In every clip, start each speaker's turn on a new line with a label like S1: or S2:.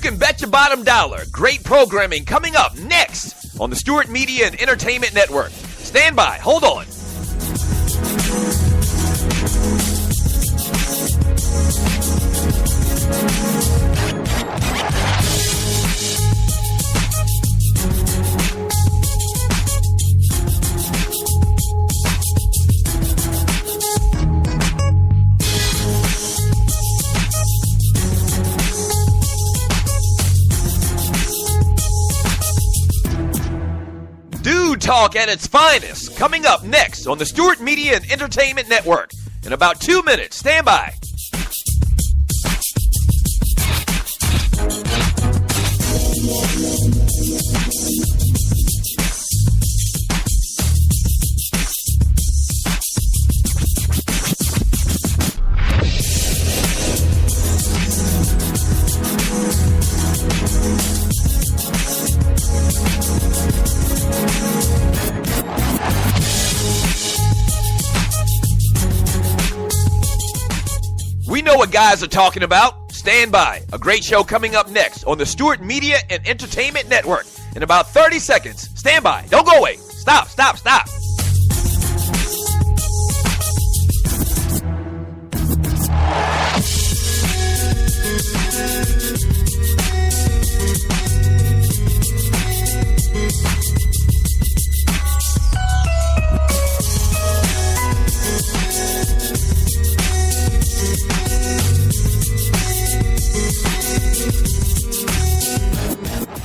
S1: can bet your bottom dollar. Great programming coming up next on the Stewart Media and Entertainment Network. Stand by. Hold on. Talk at its finest, coming up next on the Stewart Media and Entertainment Network. In about 2 minutes, stand by. We know what guys are talking about. Stand by. A great show coming up next on the Stewart Media and Entertainment Network. In about 30 seconds. Stand by. Don't go away. Stop.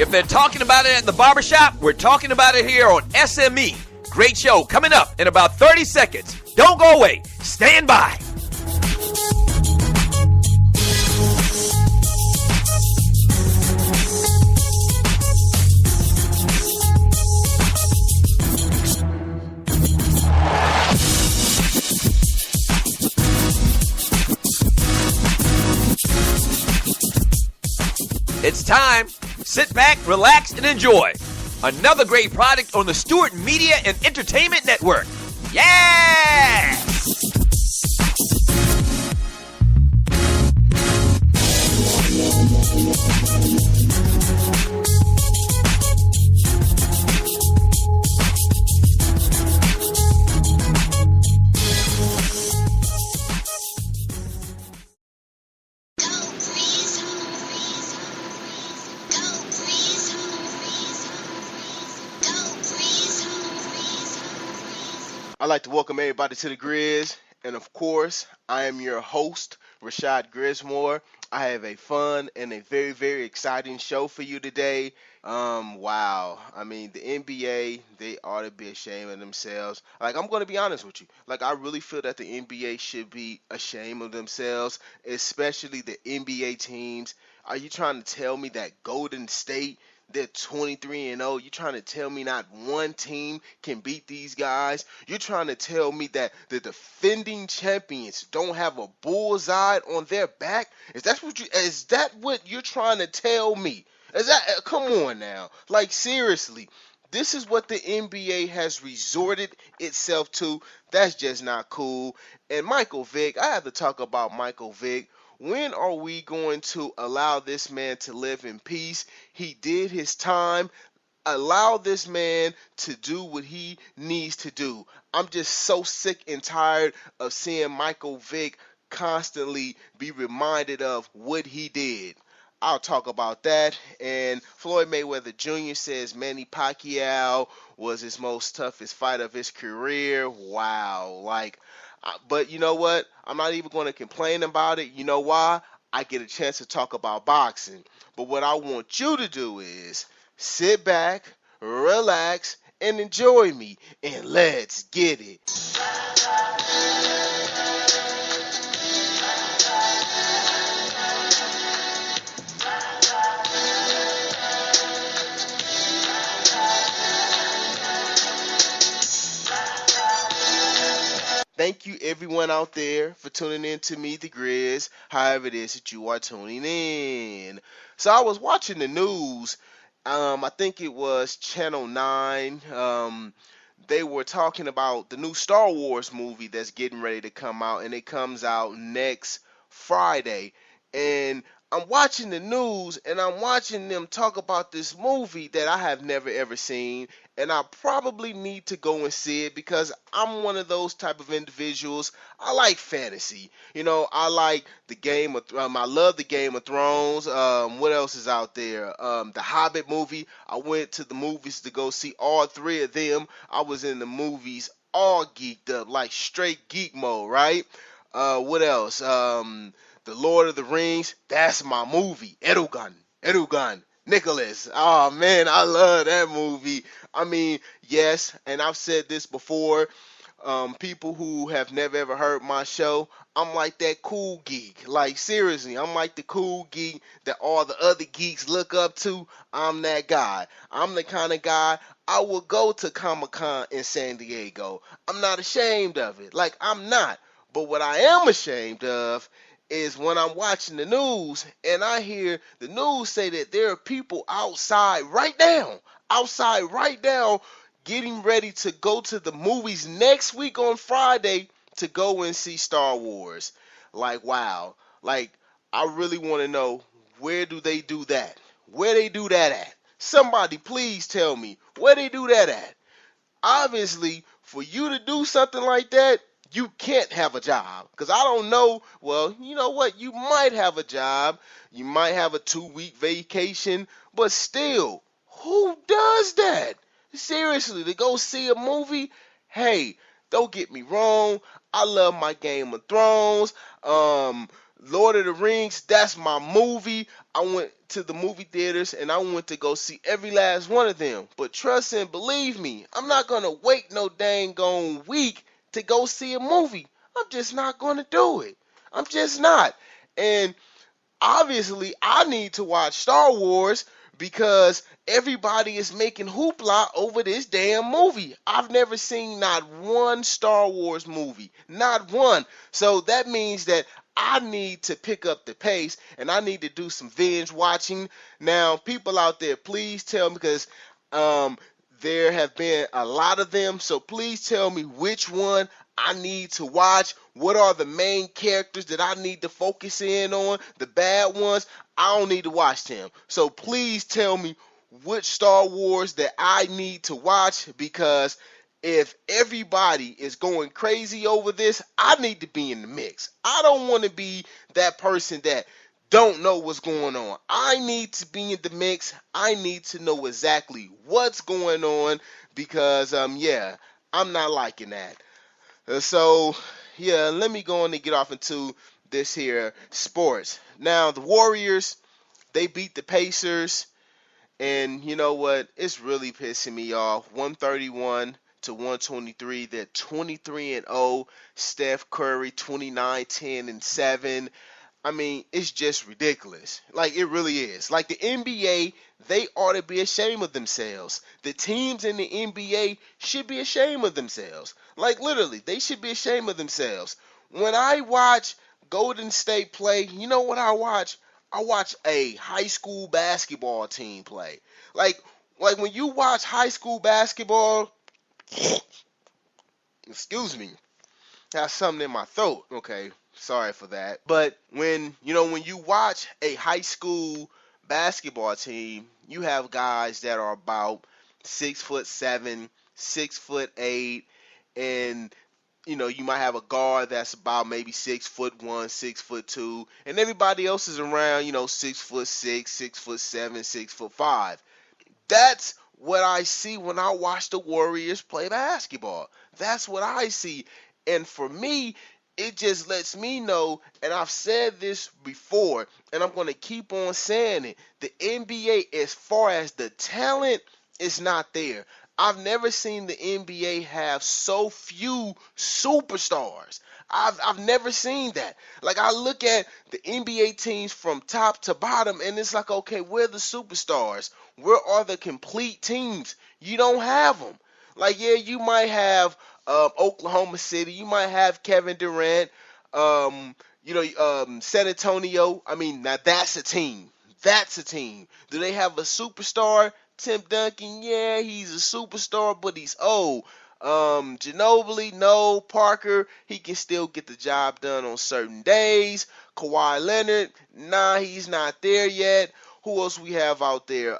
S1: If they're talking about it at the barbershop, we're talking about it here on SME. Great show coming up in about 30 seconds. Don't go away. Stand by. It's time. Sit back, relax, and enjoy. Another great product on the Stewart Media and Entertainment Network. Yeah!
S2: I'd like to welcome everybody to the Griz, and of course, I am your host, Rashad Grismore. I have a fun and a very, very exciting show for you today. Wow. I mean, the NBA, they ought to be ashamed of themselves. Like, I'm going to be honest with you. Like, I really feel that the NBA should be ashamed of themselves, especially the NBA teams. Are you trying to tell me that Golden State, they're 23-0. You're trying to tell me not one team can beat these guys? You're trying to tell me that the defending champions don't have a bullseye on their back? Is that what you're trying to tell me? Come on now. Like, seriously. This is what the NBA has resorted itself to. That's just not cool. And Michael Vick, I have to talk about Michael Vick. When are we going to allow this man to live in peace? He did his time. Allow this man to do what he needs to do. I'm just so sick and tired of seeing Michael Vick constantly be reminded of what he did. I'll talk about that. And Floyd Mayweather Jr. says Manny Pacquiao was his most toughest fight of his career. Wow. But you know what? I'm not even going to complain about it. You know why? I get a chance to talk about boxing. But what I want you to do is sit back, relax, and enjoy me. And let's get it. Thank you everyone out there for tuning in to me, the Griz, however it is that you are tuning in. So I was watching the news, I think it was Channel 9, they were talking about the new Star Wars movie that's getting ready to come out, and it comes out next Friday. And I'm watching the news and I'm watching them talk about this movie that I have never ever seen, and I probably need to go and see it because I'm one of those type of individuals. I like fantasy. I like the I love the Game of Thrones. What else is out there? The Hobbit movie. I went to the movies to go see all three of them. I was in the movies all geeked up, like straight geek mode, right? What else? The Lord of the Rings, that's my movie. Erugan, Nicholas. Oh man, I love that movie. I mean, yes, and I've said this before. People who have never ever heard my show, I'm like that cool geek. Like seriously, I'm like the cool geek that all the other geeks look up to. I'm that guy. I'm the kind of guy I will go to Comic-Con in San Diego. I'm not ashamed of it. Like I'm not. But what I am ashamed of is when I'm watching the news and I hear the news say that there are people outside right now, getting ready to go to the movies next week on Friday to go and see Star Wars. Like, wow. Like, I really want to know, where do they do that? Where they do that at? Somebody please tell me where they do that at. Obviously, for you to do something like that, you can't have a job. Because I don't know, well, you know what? You might have a job. You might have a 2-week vacation. But still, who does that? Seriously, to go see a movie? Hey, don't get me wrong. I love my Game of Thrones. Um, Lord of the Rings, that's my movie. I went to the movie theaters and I went to go see every last one of them. But trust and believe me, I'm not gonna wait no dang gone week to go see a movie. I'm just not gonna do it. I'm just not. And obviously I need to watch Star Wars because everybody is making hoopla over this damn movie. I've never seen not one Star Wars movie, not one. So that means that I need to pick up the pace and I need to do some binge watching. Now, people out there, please tell me because um, there have been a lot of them. So please tell me which one I need to watch. What are the main characters that I need to focus in on? The bad ones, I don't need to watch them. So please tell me which Star Wars that I need to watch because if everybody is going crazy over this, I need to be in the mix. I don't want to be that person that don't know what's going on. I need to be in the mix. I need to know exactly what's going on because yeah, I'm not liking that. So, yeah, let me go on and get off into this here sports. Now, the Warriors, they beat the Pacers, and you know what? It's really pissing me off. 131 to 123. They're 23 and 0. Steph Curry 29, 10 and 7. I mean, it's just ridiculous. Like, it really is. Like, the NBA, they ought to be ashamed of themselves. The teams in the NBA should be ashamed of themselves. Like, literally, they should be ashamed of themselves. When I watch Golden State play, you know what I watch? I watch a high school basketball team play. Like when you watch high school basketball, excuse me, have something in my throat. Okay, sorry for that. But when you watch a high school basketball team, you have guys that are about 6'7", 6'8", and you might have a guard that's about maybe 6'1", 6'2", and everybody else is around 6'6", 6'7", 6'5". That's what I see when I watch the Warriors play basketball. That's what I see. And for me, it just lets me know, and I've said this before, and I'm going to keep on saying it. The NBA, as far as the talent, is not there. I've never seen the NBA have so few superstars. I've never seen that. Like, I look at the NBA teams from top to bottom, and it's like, okay, where are the superstars? Where are the complete teams? You don't have them. Like, yeah, you might have Oklahoma City. You might have Kevin Durant. San Antonio. I mean, now that's a team. That's a team. Do they have a superstar? Tim Duncan, yeah, he's a superstar, but he's old. Ginobili, no. Parker, he can still get the job done on certain days. Kawhi Leonard, nah, he's not there yet. Who else we have out there?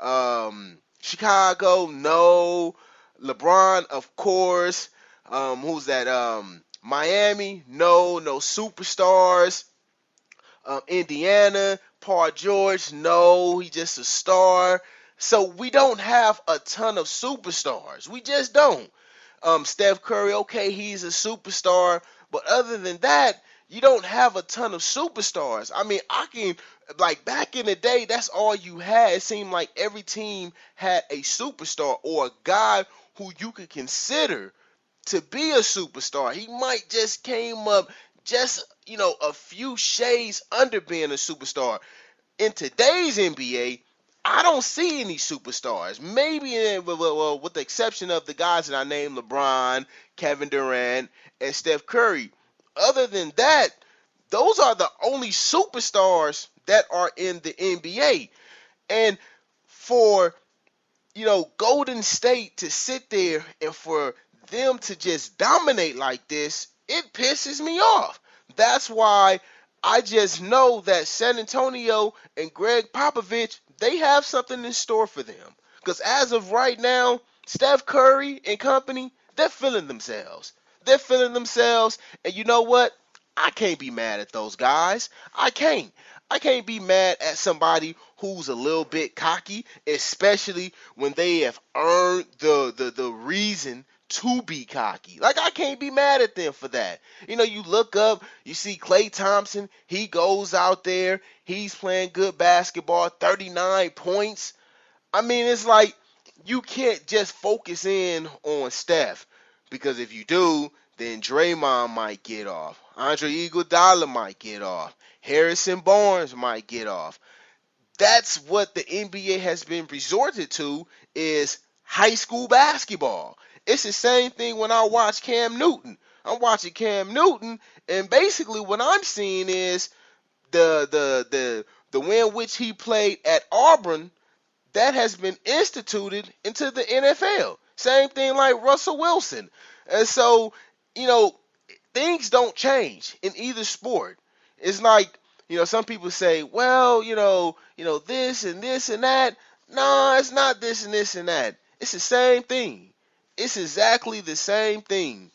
S2: Chicago, no. LeBron, of course. Who's that? Miami, no superstars. Indiana, Paul George, no, he's just a star. So we don't have a ton of superstars. We just don't. Steph Curry, okay, he's a superstar, but other than that, you don't have a ton of superstars. I mean, I can, like, back in the day, that's all you had. It seemed like every team had a superstar or a guy who you could consider to be a superstar. He might just came up just, a few shades under being a superstar. In today's NBA, I don't see any superstars. Maybe, well, with the exception of the guys that I named, LeBron, Kevin Durant, and Steph Curry. Other than that, those are the only superstars that are in the NBA. And for, Golden State to sit there and for them to just dominate like this, it pisses me off. That's why I just know that San Antonio and Greg Popovich, they have something in store for them. Because as of right now, Steph Curry and company, they're feeling themselves. They're feeling themselves, and you know what? I can't be mad at those guys. I can't. I can't be mad at somebody who's a little bit cocky, especially when they have earned the reason to be cocky. Like, I can't be mad at them for that. You look up, you see Klay Thompson, he goes out there, he's playing good basketball, 39 points. I mean, it's like you can't just focus in on Steph, because if you do, then Draymond might get off. Andre Iguodala might get off. Harrison Barnes might get off. That's what the NBA has been resorted to, is high school basketball. It's the same thing when I watch Cam Newton. I'm watching Cam Newton, and basically what I'm seeing is the way in which he played at Auburn, that has been instituted into the NFL. Same thing like Russell Wilson. And so, things don't change in either sport. It's like, some people say, well, this and this and that. No, it's not this and this and that. It's the same thing. It's exactly the same thing.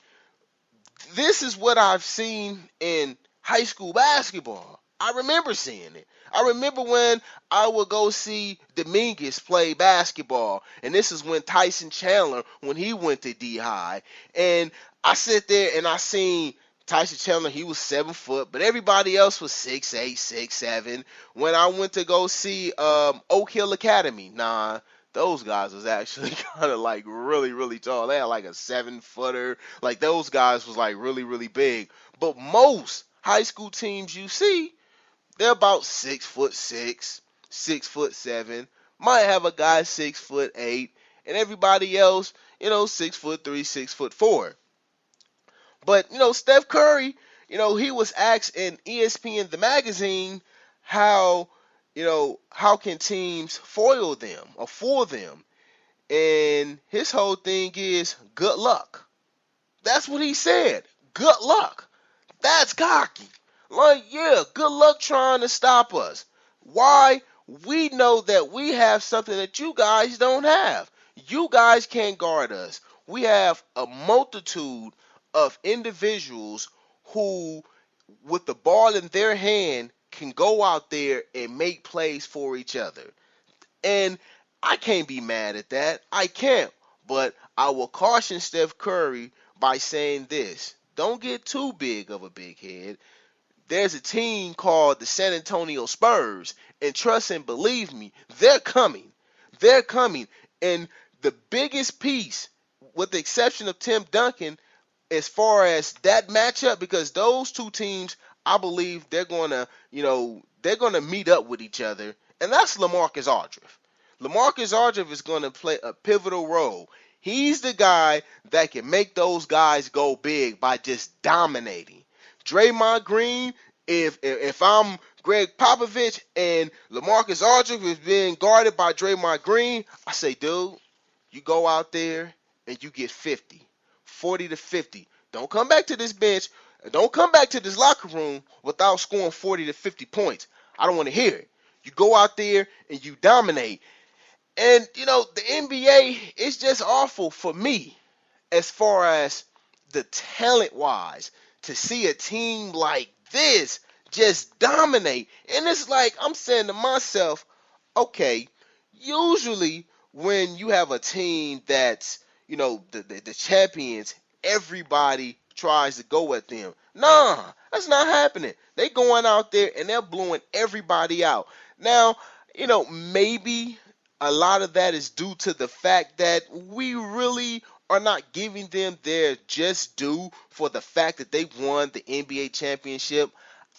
S2: This is what I've seen in high school basketball. I remember seeing it. I remember when I would go see Dominguez play basketball, and this is when Tyson Chandler, when he went to D-High, and I sit there and I seen Tyson Chandler, he was 7 foot, but everybody else was 6'8", 6'7". When I went to go see Oak Hill Academy, nah, those guys was actually kind of like really, really tall. They had like a 7-footer. Like, those guys was like really, really big. But most high school teams you see, they're about 6'6", 6'7". Might have a guy 6'8", and everybody else, 6'3", 6'4". But, Steph Curry, he was asked in ESPN the magazine how can teams foil them or fool them? And his whole thing is good luck. That's what he said. Good luck. That's cocky. Like, yeah, good luck trying to stop us. Why? We know that we have something that you guys don't have. You guys can't guard us. We have a multitude of individuals who, with the ball in their hand, can go out there and make plays for each other. And I can't be mad at that. I can't. But I will caution Steph Curry by saying this. Don't get too big of a big head. There's a team called the San Antonio Spurs, and trust and believe me, they're coming. They're coming. And the biggest piece, with the exception of Tim Duncan, as far as that matchup, because those two teams, I believe they're gonna meet up with each other, and that's LaMarcus Aldridge. LaMarcus Aldridge is gonna play a pivotal role. He's the guy that can make those guys go big by just dominating. Draymond Green, if I'm Greg Popovich and LaMarcus Aldridge is being guarded by Draymond Green, I say, dude, you go out there and you get 40 to 50. Don't come back to this bench. Don't come back to this locker room without scoring 40 to 50 points. I don't want to hear it. You go out there and you dominate. And, the NBA is just awful for me as far as the talent wise to see a team like this just dominate. And it's like I'm saying to myself, okay, usually when you have a team that's, the champions, everybody tries to go at them. Nah, that's not happening. They going out there and they're blowing everybody out. Now, maybe a lot of that is due to the fact that we really are not giving them their just due for the fact that they won the NBA championship.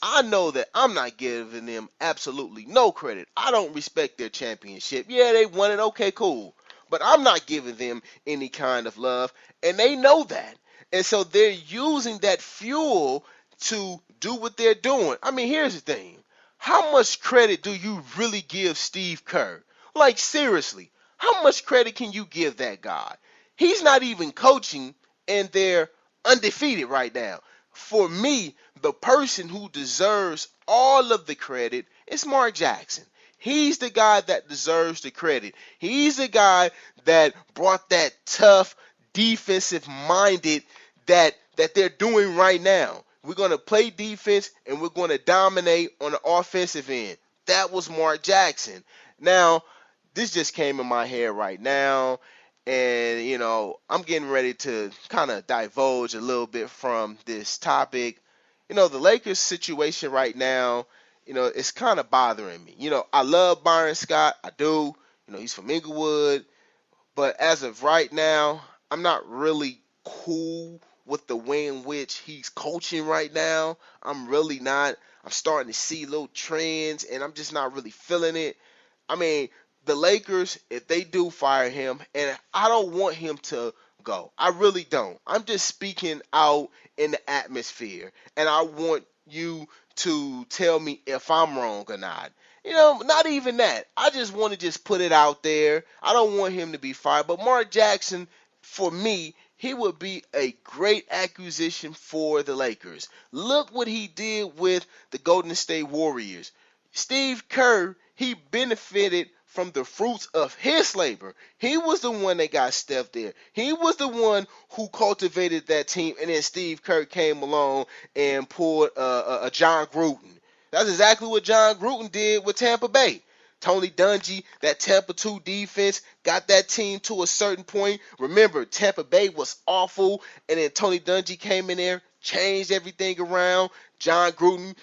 S2: I know that I'm not giving them absolutely no credit. I don't respect their championship. Yeah, they won it. Okay, cool. But I'm not giving them any kind of love, and they know that. And so they're using that fuel to do what they're doing. I mean, here's the thing. How much credit do you really give Steve Kerr? Like, seriously, how much credit can you give that guy? He's not even coaching, and they're undefeated right now. For me, the person who deserves all of the credit is Mark Jackson. He's the guy that deserves the credit. He's the guy that brought that tough, defensive-minded that they're doing right now. We're going to play defense, and we're going to dominate on the offensive end. That was Mark Jackson. Now, this just came in my head right now, and I'm getting ready to kind of divulge a little bit from this topic. The Lakers situation right now, it's kind of bothering me. I love Byron Scott, I do. He's from Inglewood, but as of right now, I'm not really cool with the way in which he's coaching right now. I'm really not. I'm starting to see little trends, and I'm just not really feeling it. I mean, the Lakers, if they do fire him, and I don't want him to go. I really don't. I'm just speaking out in the atmosphere, and I want you to tell me if I'm wrong or not. Not even that. I just want to just put it out there. I don't want him to be fired, but Mark Jackson, for me, he would be a great acquisition for the Lakers. Look what he did with the Golden State Warriors. Steve Kerr, he benefited from the fruits of his labor. He was the one that got Steph there. He was the one who cultivated that team, and then Steve Kerr came along and pulled a John Gruden. That's exactly what John Gruden did with Tampa Bay. Tony Dungy, that Tampa 2 defense, got that team to a certain point. Remember, Tampa Bay was awful, and then Tony Dungy came in there, changed everything around. John Gruden,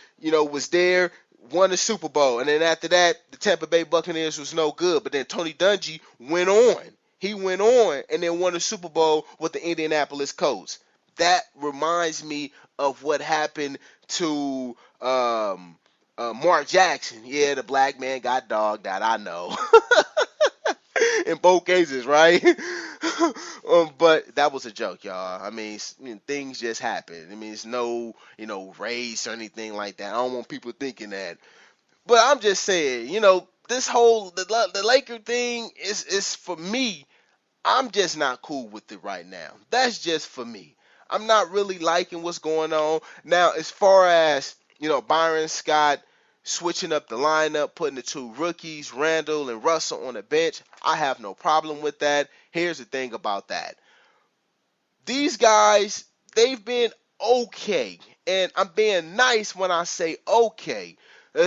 S2: was there, won the Super Bowl. And then after that, the Tampa Bay Buccaneers was no good. But then Tony Dungy went on. He went on and then won the Super Bowl with the Indianapolis Colts. That reminds me of what happened to Mark Jackson. Yeah, the black man got dogged out, I know. In both cases, right? But that was a joke, y'all. I mean, things just happen. I mean, it's no, race or anything like that. I don't want people thinking that. But I'm just saying, this whole the Laker thing is for me. I'm just not cool with it right now. That's just for me. I'm not really liking what's going on now. As far as Byron Scott switching up the lineup, putting the two rookies, Randall and Russell, on the bench, I have no problem with that. Here's the thing about that. These guys, they've been okay. And I'm being nice when I say okay.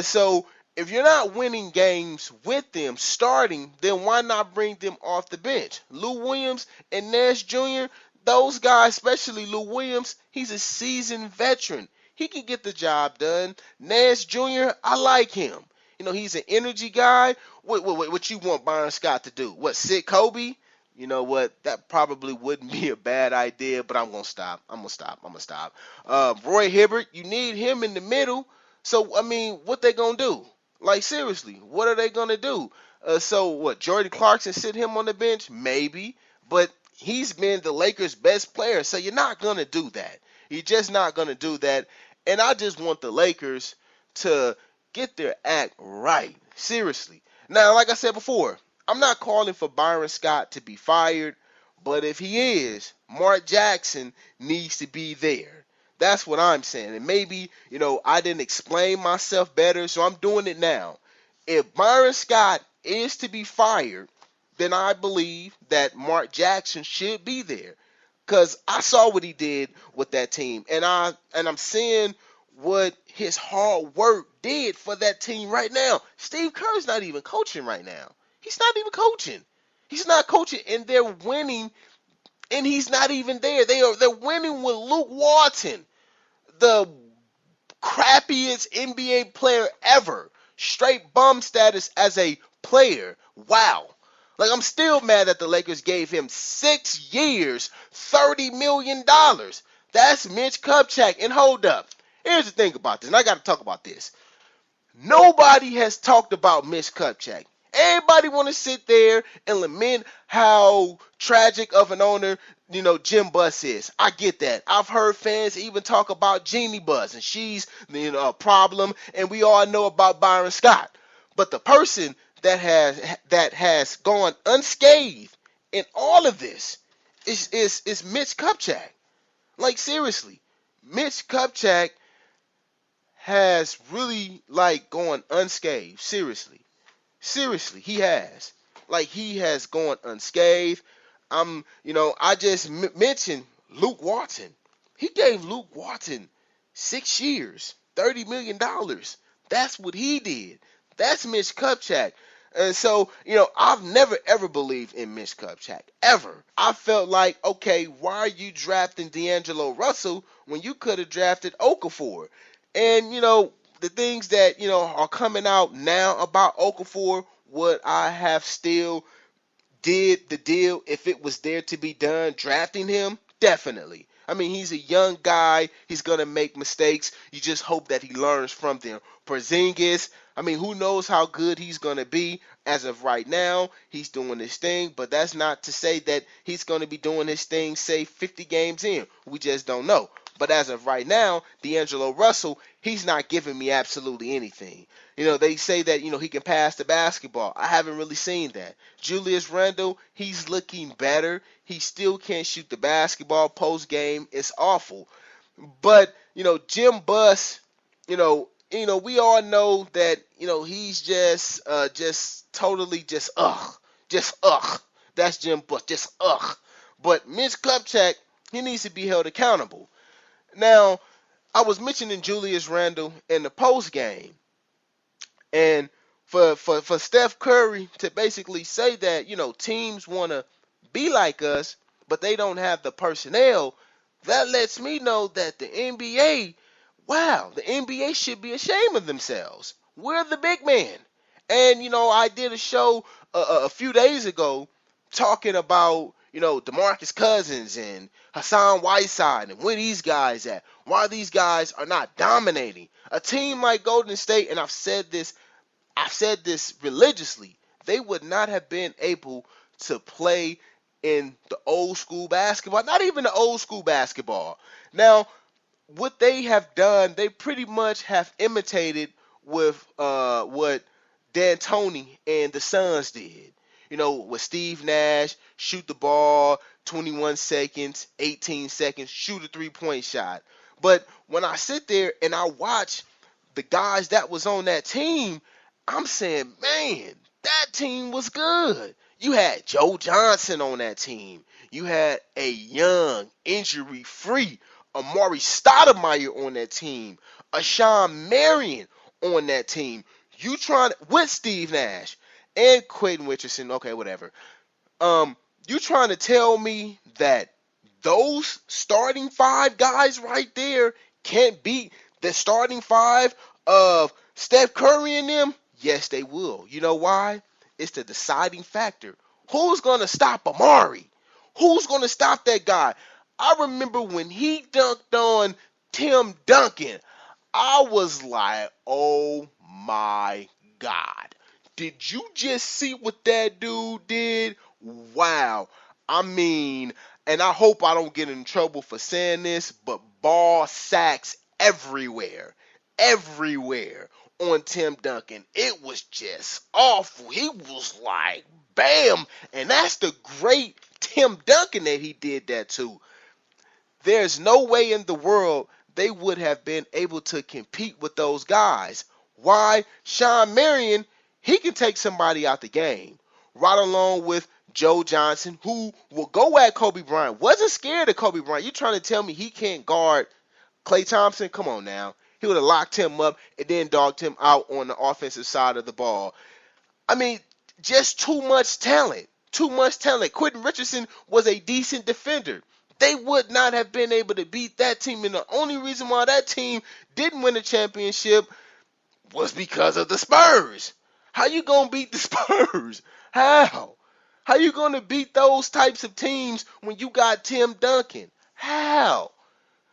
S2: So if you're not winning games with them starting, then why not bring them off the bench? Lou Williams and Nash Jr., those guys, especially Lou Williams, he's a seasoned veteran. He can get the job done. Nash Jr., I like him. He's an energy guy. What you want Byron Scott to do? What, sit Kobe? You know what? That probably wouldn't be a bad idea, but I'm going to stop. I'm going to stop. Roy Hibbert, you need him in the middle. So, I mean, what they going to do? Like, seriously, what are they going to do? So, what, Jordan Clarkson sit him on the bench? Maybe. But he's been the Lakers' best player, so you're not going to do that. You're just not going to do that. And I just want the Lakers to get their act right. Seriously. Now, like I said before, I'm not calling for Byron Scott to be fired, but if he is, Mark Jackson needs to be there. That's what I'm saying. And maybe, I didn't explain myself better, so I'm doing it now. If Byron Scott is to be fired, then I believe that Mark Jackson should be there. Cause I saw what he did with that team, and I'm seeing what his hard work did for that team right now. Steve Kerr's not even coaching right now. He's not even coaching. He's not coaching, and they're winning, and he's not even there. They're winning with Luke Walton, the crappiest NBA player ever. Straight bum status as a player. Wow. Like, I'm still mad that the Lakers gave him 6 years, $30 million. That's Mitch Kupchak. And hold up. Here's the thing about this, and I got to talk about this. Nobody has talked about Mitch Kupchak. Everybody want to sit there and lament how tragic of an owner, Jim Buss is. I get that. I've heard fans even talk about Jeannie Buss, and she's, a problem, and we all know about Byron Scott. But the person that has gone unscathed in all of this is Mitch Kupchak. Like, seriously, Mitch Kupchak has really, gone unscathed. Seriously, he has. Like, he has gone unscathed. I just mentioned Luke Walton. He gave Luke Walton 6 years, $30 million. That's what he did. That's Mitch Kupchak. And so, I've never ever believed in Mitch Kupchak. Ever. I felt like, okay, why are you drafting D'Angelo Russell when you could have drafted Okafor? And, the things that, are coming out now about Okafor, would I have still did the deal if it was there to be done, drafting him? Definitely. I mean, he's a young guy. He's going to make mistakes. You just hope that he learns from them. Porzingis, I mean, who knows how good he's going to be. As of right now, he's doing his thing, but that's not to say that he's going to be doing his thing, say, 50 games in. We just don't know. But as of right now, D'Angelo Russell, he's not giving me absolutely anything. They say that, he can pass the basketball. I haven't really seen that. Julius Randle, he's looking better. He still can't shoot the basketball. Post game, it's awful. But, Jim Buss, we all know that, he's just totally just ugh. That's Jim Buss, just ugh. But Mitch Kupchak, he needs to be held accountable. Now, I was mentioning Julius Randle in the post game, and for Steph Curry to basically say that, teams want to be like us, but they don't have the personnel, that lets me know that the NBA, the NBA should be ashamed of themselves. We're the big man. And, I did a show a few days ago talking about, DeMarcus Cousins and Hassan Whiteside and where these guys at. Why these guys are not dominating. A team like Golden State, and I've said this religiously, they would not have been able to play in the old school basketball. Not even the old school basketball. Now, what they have done, they pretty much have imitated with what D'Antoni and the Suns did. With Steve Nash, shoot the ball, 21 seconds, 18 seconds, shoot a three-point shot. But when I sit there and I watch the guys that was on that team, I'm saying, man, that team was good. You had Joe Johnson on that team. You had a young, injury-free Amari Stoudemire on that team. A Sean Marion on that team. With Steve Nash and Quentin Richardson, okay, whatever. You trying to tell me that those starting 5 guys right there can't beat the starting 5 of Steph Curry and them? Yes, they will. You know why? It's the deciding factor. Who's going to stop Amari? Who's going to stop that guy? I remember when he dunked on Tim Duncan, I was like, oh my God. Did you just see what that dude did? Wow. I mean, and I hope I don't get in trouble for saying this, but ball sacks everywhere on Tim Duncan. It was just awful. He was like, bam. And that's the great Tim Duncan that he did that to. There's no way in the world they would have been able to compete with those guys. Why? Sean Marion, he can take somebody out the game. Right along with Joe Johnson, who will go at Kobe Bryant. Wasn't scared of Kobe Bryant. You trying to tell me he can't guard Klay Thompson? Come on now. He would have locked him up and then dogged him out on the offensive side of the ball. I mean, just too much talent. Too much talent. Quentin Richardson was a decent defender. They would not have been able to beat that team. And the only reason why that team didn't win the championship was because of the Spurs. How you going to beat the Spurs? How? How you going to beat those types of teams when you got Tim Duncan? How?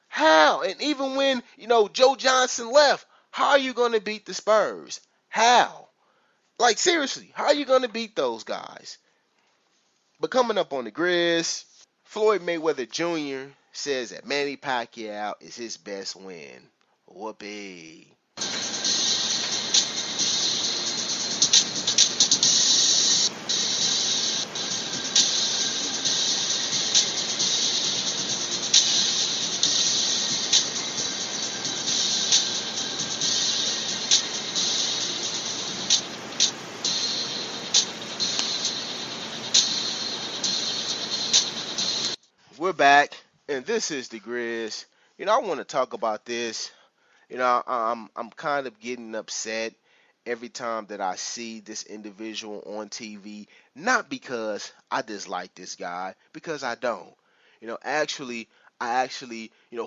S2: How? And even when, Joe Johnson left, how are you going to beat the Spurs? How? Like, seriously, how are you going to beat those guys? But coming up on the Griz, Floyd Mayweather Jr. says that Manny Pacquiao is his best win. Whoopee. We're back, and this is the Griz. I want to talk about this. I'm kind of getting upset every time that I see this individual on TV. Not because I dislike this guy, because I don't. I actually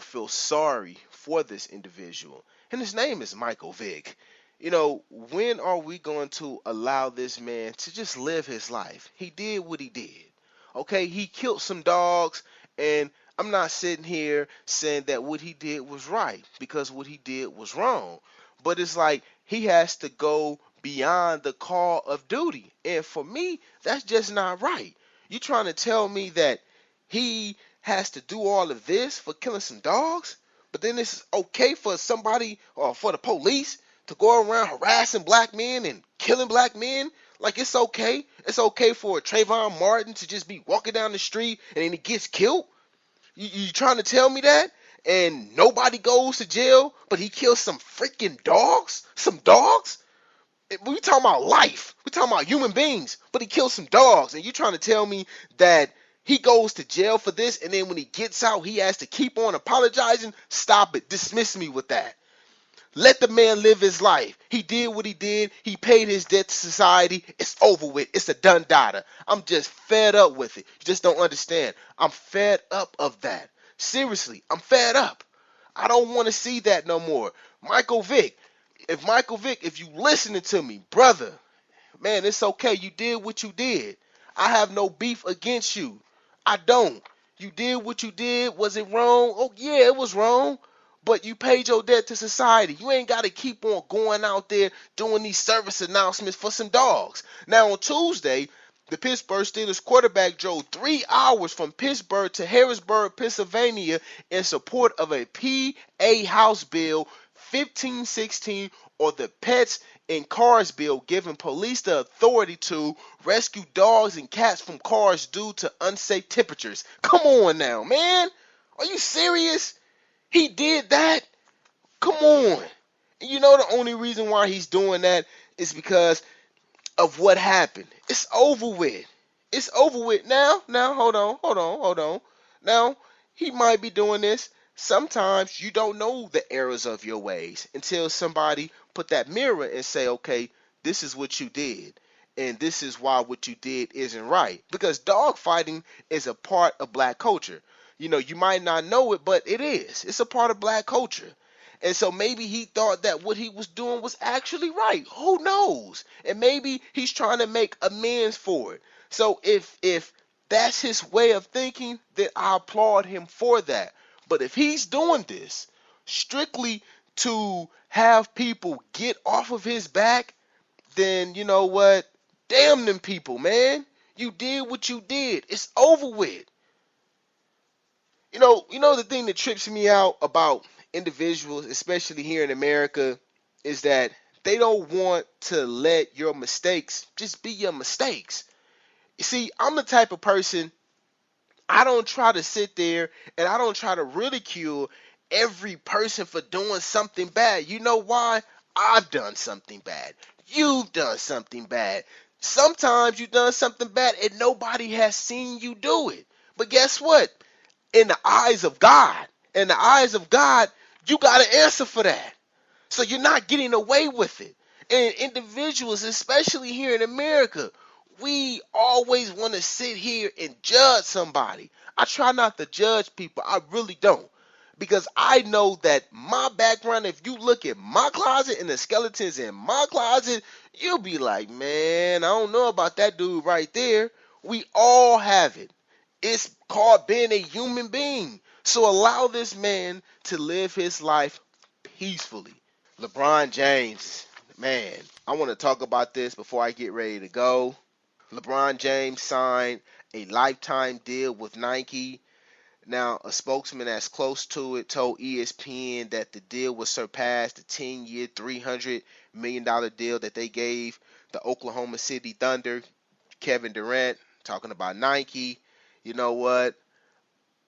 S2: feel sorry for this individual, and his name is Michael Vick. When are we going to allow this man to just live his life? He did what he did. Okay, he killed some dogs. And I'm not sitting here saying that what he did was right, because what he did was wrong. But it's like he has to go beyond the call of duty. And for me, that's just not right. You trying to tell me that he has to do all of this for killing some dogs? But then it's okay for somebody or for the police to go around harassing black men and killing black men? Like, it's okay. It's okay for Trayvon Martin to just be walking down the street and then he gets killed? You trying to tell me that? And nobody goes to jail, but he kills some freaking dogs? Some dogs? We talking about life. We talking about human beings, but he kills some dogs. And you trying to tell me that he goes to jail for this, and then when he gets out, he has to keep on apologizing? Stop it. Dismiss me with that. Let the man live his life. He did what he did. He paid his debt to society. It's over with. It's a done data. I'm just fed up with it. You just don't understand. I'm fed up of that. Seriously, I'm fed up. I don't want to see that no more. Michael Vick, if you listening to me, brother, man, it's okay. You did what you did. I have no beef against you. I don't. You did what you did. Was it wrong? Oh, yeah, it was wrong. But you paid your debt to society. You ain't got to keep on going out there doing these service announcements for some dogs. Now, on Tuesday, the Pittsburgh Steelers quarterback drove 3 hours from Pittsburgh to Harrisburg, Pennsylvania in support of a PA House Bill 1516, or the Pets in Cars Bill, giving police the authority to rescue dogs and cats from cars due to unsafe temperatures. Come on now, man. Are you serious? He did that? Come on. And the only reason why he's doing that is because of what happened. It's over with. It's over with. Now, hold on. Now, he might be doing this. Sometimes you don't know the errors of your ways until somebody put that mirror and say, okay, this is what you did. And this is why what you did isn't right. Because dog fighting is a part of black culture. You might not know it, but it is. It's a part of black culture. And so maybe he thought that what he was doing was actually right. Who knows? And maybe he's trying to make amends for it. So if that's his way of thinking, then I applaud him for that. But if he's doing this strictly to have people get off of his back, then you know what? Damn them people, man. You did what you did. It's over with. The thing that trips me out about individuals, especially here in America, is that they don't want to let your mistakes just be your mistakes. You see, I'm the type of person, I don't try to sit there and I don't try to ridicule every person for doing something bad. You know why? I've done something bad. You've done something bad. Sometimes you've done something bad and nobody has seen you do it. But guess what? In the eyes of God, in the eyes of God, you got to answer for that. So you're not getting away with it. And individuals, especially here in America, we always want to sit here and judge somebody. I try not to judge people. I really don't. Because I know that my background, if you look at my closet and the skeletons in my closet, you'll be like, man, I don't know about that dude right there. We all have it. It's called being a human being. So allow this man to live his life peacefully. LeBron James, man, I want to talk about this before I get ready to go. LeBron James signed a lifetime deal with Nike. Now, a spokesman that's close to it told ESPN that the deal would surpass the 10-year, $300 million deal that they gave the Oklahoma City Thunder, Kevin Durant, talking about Nike. You know what?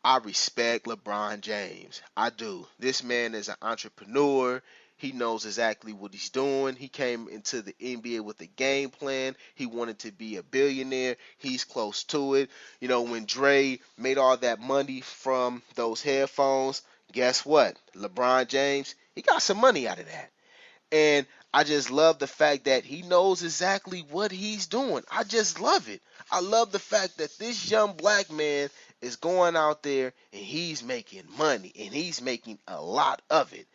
S2: I respect LeBron James. I do. This man is an entrepreneur. He knows exactly what he's doing. He came into the NBA with a game plan. He wanted to be a billionaire. He's close to it. You know, when Dre made all that money from those headphones, guess what? LeBron James, he got some money out of that. And I just love the fact that he knows exactly what he's doing. I just love it. I love the fact that this young black man is going out there and he's making money and he's making a lot of it.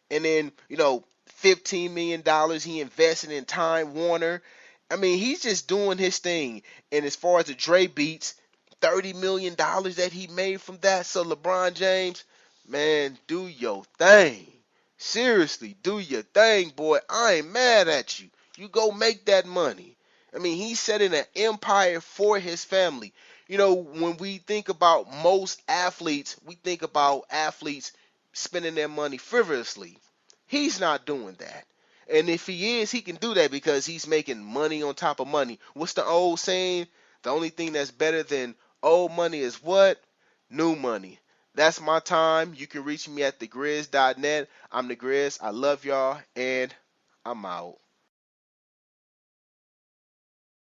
S2: And then, $15 million he invested in Time Warner. I mean, he's just doing his thing. And as far as the Dre beats, $30 million that he made from that. So LeBron James, man, do your thing. Seriously, do your thing, boy. I ain't mad at you. You go make that money. I mean, he's setting an empire for his family. When we think about most athletes, we think about athletes spending their money frivolously. He's not doing that. And if he is, he can do that because he's making money on top of money. What's the old saying? The only thing that's better than old money is what? New money. That's my time. You can reach me at thegriz.net. I'm the Griz. I love y'all, and I'm out.